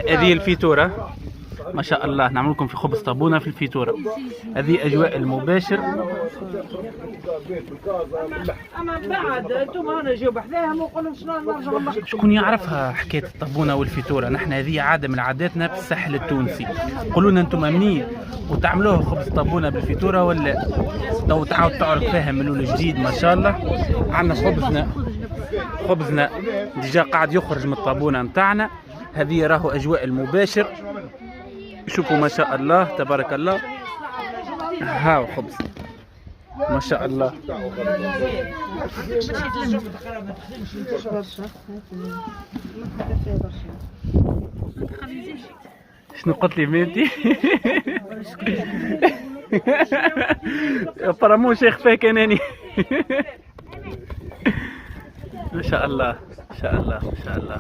هذه الفيتورة ما شاء الله، نعمل لكم في خبز طابونة في الفيتورة. هذه أجواء المباشر. اما بعد انتم انا نجيو بحذاهم ونقولوا شنو نرجعوا. شكون يعرفها حكاية الطابونة والفيتورة؟ نحن هذه عادة من عاداتنا في الساحل التونسي. قولوا لنا انتم منين وتعملوه خبز طابونة بالفيتورة ولا تو تعاود تعرف فاهم من الجديد؟ ما شاء الله عندنا خبزنا ديجا قاعد يخرج من الطابونة نتاعنا. هذه راهو أجواء المباشر. شوفوا ما شاء الله تبارك الله. هاو خبز ما شاء الله. شنو قلت لي بنتي؟ فرمو شيخ فيك اناني. ما شاء الله ما شاء الله ما شاء الله.